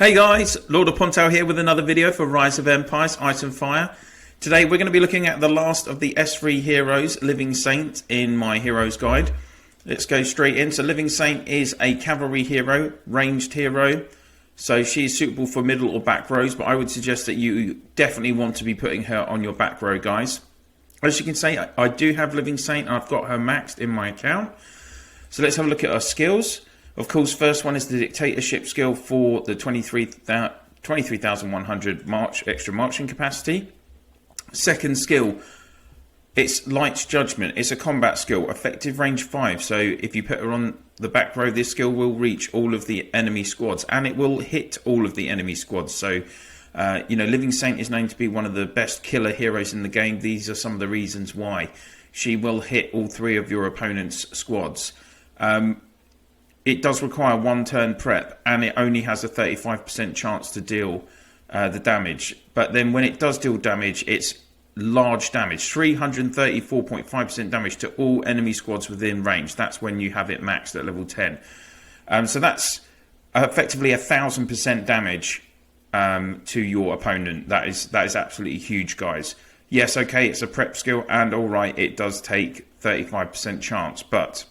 Hey guys, LordOfPondtail here with another video for Rise of Empires, Ice and Fire. Today we're going to be looking at the last of the S3 heroes, Living Saint, in my heroes guide. Let's go straight in. So Living Saint is a cavalry hero, ranged hero. So she's suitable for middle or back rows, but I would suggest that you definitely want to be putting her on your back row, guys. As you can see, I do have Living Saint and I've got her maxed in my account. So let's have a look at her skills. Of course, first one is the dictatorship skill for the 23,100 extra marching capacity. Second skill, it's Light's Judgment. It's a combat skill, effective range 5. So if you put her on the back row, this skill will reach all of the enemy squads and it will hit all of the enemy squads. So, you know, Living Saint is known to be one of the best killer heroes in the game. These are some of the reasons why. She will hit all 3 of your opponent's squads. It does require 1 turn prep and it only has a 35% chance to deal the damage. But then when it does deal damage, it's large damage. 334.5% damage to all enemy squads within range. That's when you have it maxed at level 10. So that's effectively 1,000% damage to your opponent. That is absolutely huge, guys. Yes, okay, it's a prep skill and alright, it does take 35% chance, but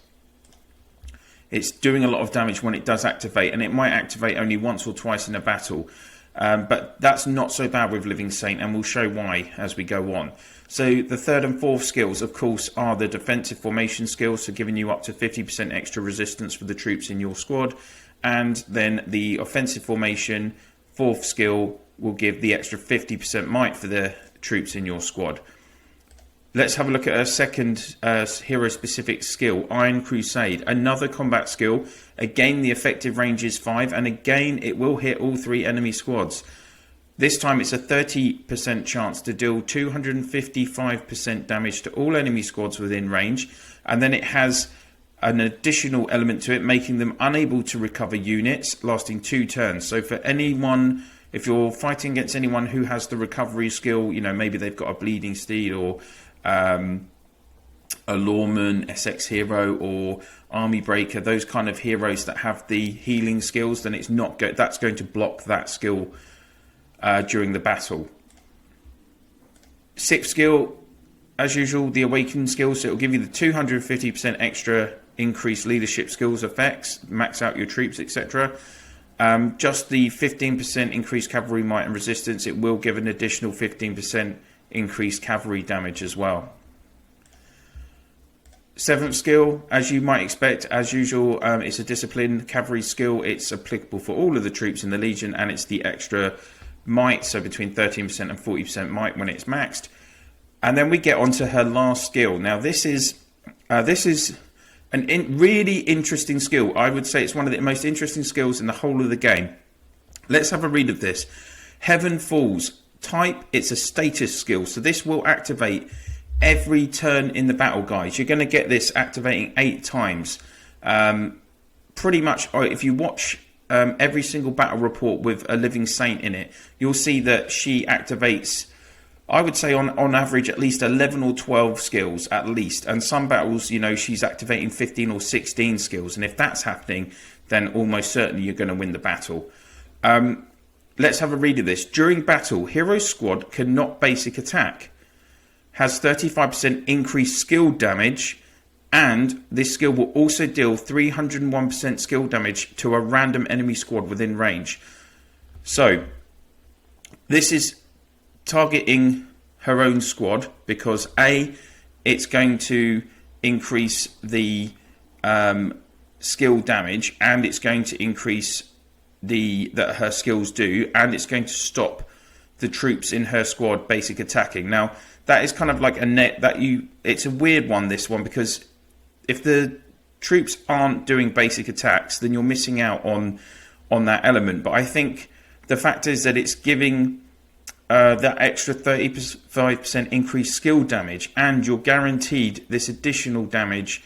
it's doing a lot of damage when it does activate, and it might activate only once or twice in a battle. But that's not so bad with Living Saint, and we'll show why as we go on. So the third and fourth skills, of course, are the defensive formation skills, so giving you up to 50% extra resistance for the troops in your squad. And then the offensive formation, fourth skill, will give the extra 50% might for the troops in your squad. Let's have a look at her second hero-specific skill, Iron Crusade. Another combat skill. Again, the effective range is 5, and again, it will hit all 3 enemy squads. This time, it's a 30% chance to deal 255% damage to all enemy squads within range, and then it has an additional element to it, making them unable to recover units, lasting 2 turns. So for anyone, if you're fighting against anyone who has the recovery skill, you know, maybe they've got a Bleeding Steed or a Lawman, SX hero, or Army Breaker, those kind of heroes that have the healing skills, then it's not that's going to block that skill during the battle. Sixth skill, as usual, the Awakened skill, so it will give you the 250% extra increased leadership skills effects, max out your troops, etc. Just the 15% increased cavalry might and resistance, it will give an additional 15% increased cavalry damage as well. Seventh skill, as you might expect, as usual, it's a discipline cavalry skill. It's applicable for all of the troops in the Legion, and it's the extra might, so between 13% and 40% might when it's maxed. And then we get onto her last skill. Now this is really interesting skill. I would say it's one of the most interesting skills in the whole of the game. Let's have a read of this. Heaven Falls. Type, it's a status skill, so this will activate every turn in the battle, guys. You're going to get this activating 8 times. Pretty much, if you watch every single battle report with a Living Saint in it, you'll see that she activates, I would say on average, at least 11 or 12 skills at least. And some battles, you know, she's activating 15 or 16 skills. And if that's happening, then almost certainly you're going to win the battle. Let's have a read of this. During battle, hero squad cannot basic attack. Has 35% increased skill damage, and this skill will also deal 301% skill damage to a random enemy squad within range. So, this is targeting her own squad because A, it's going to increase the skill damage, and it's going to increase that her skills do, and it's going to stop the troops in her squad basic attacking. Now that is kind of like a net that it's a weird one, this one, because if the troops aren't doing basic attacks, then you're missing out on that element. But I think the fact is that it's giving that extra 35% increased skill damage, and you're guaranteed this additional damage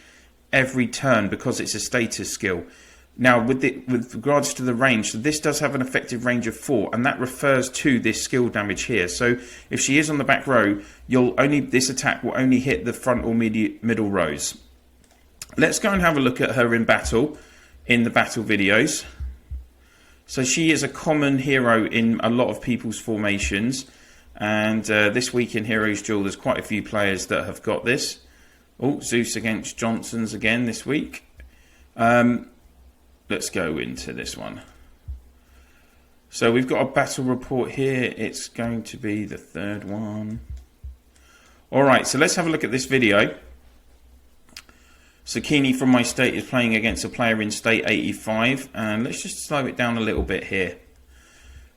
every turn because it's a status skill. Now, with regards to the range, so this does have an effective range of 4, and that refers to this skill damage here. So if she is on the back row, this attack will only hit the front or middle rows. Let's go and have a look at her in battle, in the battle videos. So she is a common hero in a lot of people's formations. And this week in Heroes Duel, there's quite a few players that have got this. Oh, Zeus against Johnson's again this week. Let's go into this one. So we've got a battle report here. It's going to be the third one. Alright, so let's have a look at this video. Sakini from my state is playing against a player in state 85. And let's just slow it down a little bit here.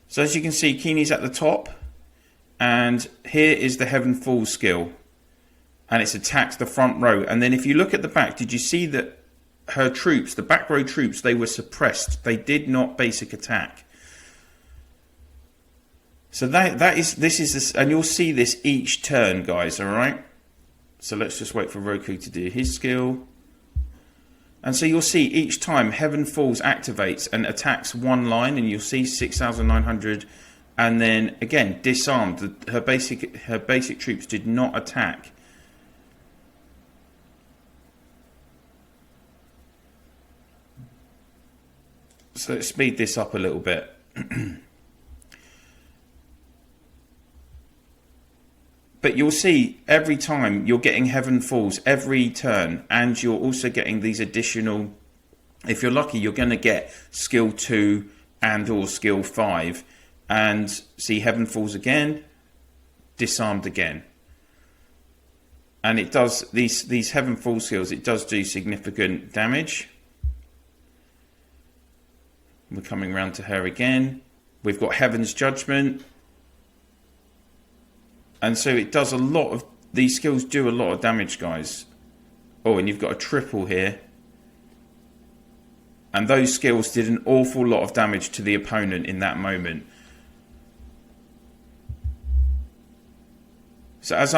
So as you can see, Kini's at the top. And here is the Heaven Falls skill. And it's attacked the front row. And then if you look at the back, did you see that her troops, the back row troops, they were suppressed. They did not basic attack. So this is, and you'll see this each turn, guys, alright? So let's just wait for Roku to do his skill. And so you'll see each time Heaven Falls activates and attacks one line, and you'll see 6,900, and then again disarmed. Her basic troops did not attack. So let's speed this up a little bit. But you'll see every time you're getting Heaven Falls every turn, and you're also getting these additional, if you're lucky, you're going to get skill 2 and or skill 5, and see Heaven Falls again, disarmed again. And it does, these Heaven Falls skills, it does do significant damage. We're coming round to her again. We've got Heaven's Judgment. And so it does a lot of, these skills do a lot of damage, guys. Oh, and you've got a triple here. And those skills did an awful lot of damage to the opponent in that moment. So as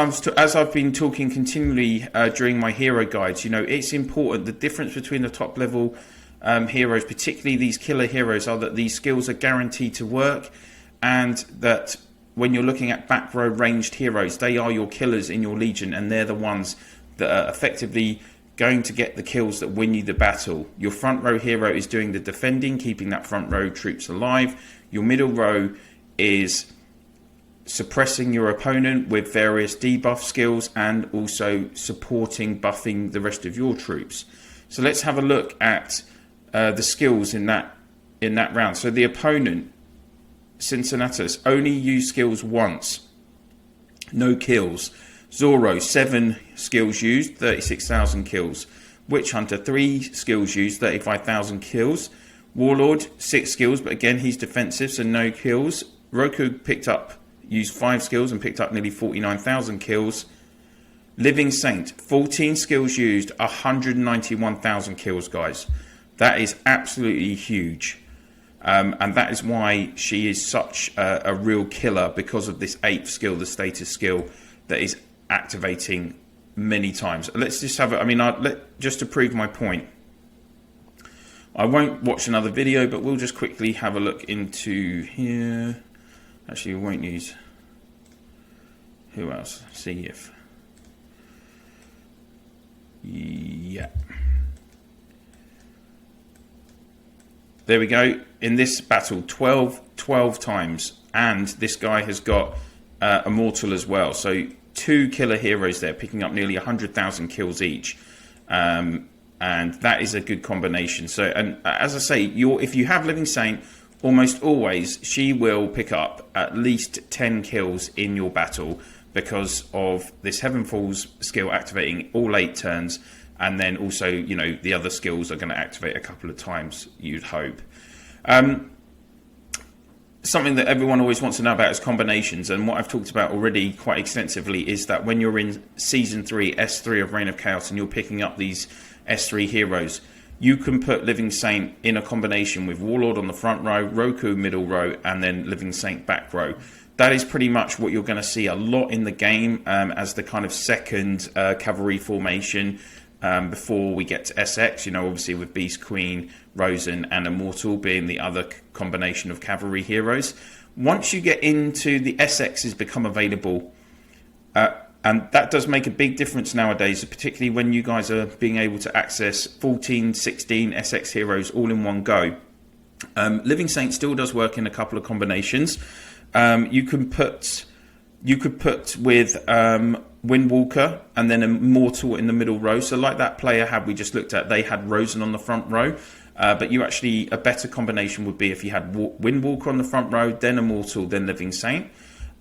I've been talking continually during my hero guides, you know, it's important. The difference between the top level heroes, particularly these killer heroes, are that these skills are guaranteed to work, and that when you're looking at back row ranged heroes, they are your killers in your legion, and they're the ones that are effectively going to get the kills that win you the battle. Your front row hero is doing the defending, keeping that front row troops alive. Your middle row is suppressing your opponent with various debuff skills, and also supporting, buffing the rest of your troops. So let's have a look at the skills in that round. So the opponent, Cincinnatus, only used skills once, no kills. Zoro, 7 skills used, 36,000 kills. Witch Hunter, 3 skills used, 35,000 kills. Warlord, 6 skills, but again he's defensive, so no kills. Roku used 5 skills and picked up nearly 49,000 kills. Living Saint, 14 skills used, 191,000 kills, guys. That is absolutely huge. And that is why she is such a real killer, because of this 8th skill, the status skill, that is activating many times. Let's just have just to prove my point, I won't watch another video, but we'll just quickly have a look into here. Actually, we won't use, who else? See if, yeah. There we go. In this battle, 12 times. And this guy has got Immortal as well. So 2 killer heroes there, picking up nearly 100,000 kills each. And that is a good combination. So, and as I say, if you have Living Saint, almost always she will pick up at least 10 kills in your battle, because of this Heaven Falls skill activating all 8 turns. And then also, you know, the other skills are going to activate a couple of times, you'd hope. Something that everyone always wants to know about is combinations. And what I've talked about already quite extensively is that when you're in Season 3, S3 of Reign of Chaos, and you're picking up these S3 heroes, you can put Living Saint in a combination with Warlord on the front row, Roku middle row, and then Living Saint back row. That is pretty much what you're going to see a lot in the game as the kind of second cavalry formation. Before we get to SX, you know, obviously with Beast Queen, Rosen and Immortal being the other combination of cavalry heroes. Once you get into the SXs become available, and that does make a big difference nowadays, particularly when you guys are being able to access 14, 16 SX heroes all in one go. Living Saint still does work in a couple of combinations. You could put with Windwalker and then Immortal in the middle row. So like that player we just looked at, they had Rosen on the front row. But a better combination would be if you had Windwalker on the front row, then Immortal, then Living Saint.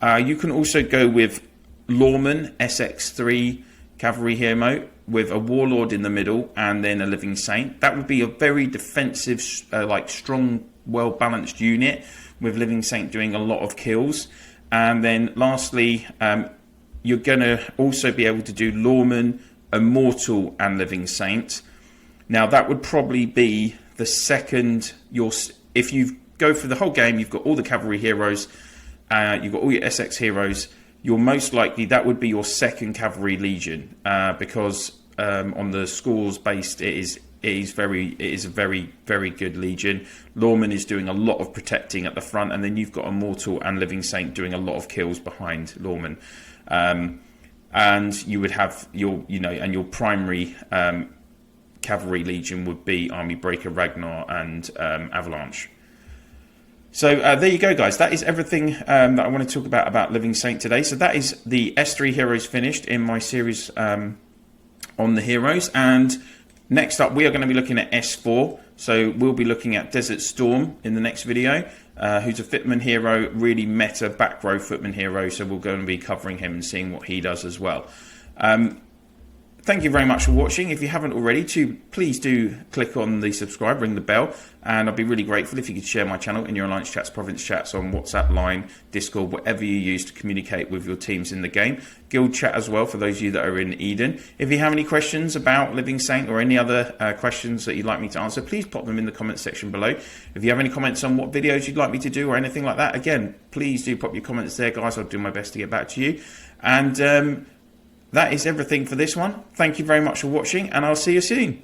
You can also go with Lawman, SX3 Cavalry Hero, with a Warlord in the middle and then a Living Saint. That would be a very defensive, strong, well-balanced unit, with Living Saint doing a lot of kills. And then lastly, you're going to also be able to do Lawman, Immortal and Living Saint. Now that would probably be the second, if you go for the whole game, you've got all the cavalry heroes, you've got all your SX heroes, you're most likely, that would be your second cavalry legion, because on the scores based, it is a very, very good legion. Lawman is doing a lot of protecting at the front, and then you've got Immortal and Living Saint doing a lot of kills behind Lawman. And you would have your primary cavalry legion would be Army Breaker, Ragnar and Avalanche. So there you go, guys. That is everything that I want to talk about Living Saint today. So that is the S3 heroes finished in my series on the heroes. And next up, we are going to be looking at S4. So we'll be looking at Desert Storm in the next video, who's a footman hero, really meta back row footman hero. So we're going to be covering him and seeing what he does as well. Thank you very much for watching. If you haven't already, please do click on the subscribe, ring the bell, and I'd be really grateful if you could share my channel in your Alliance chats, Province chats, on WhatsApp, Line, Discord, whatever you use to communicate with your teams in the game. Guild chat as well for those of you that are in Eden. If you have any questions about Living Saint or any other questions that you'd like me to answer, please pop them in the comments section below. If you have any comments on what videos you'd like me to do or anything like that, again, please do pop your comments there, guys. I'll do my best to get back to you. And that is everything for this one. Thank you very much for watching, and I'll see you soon.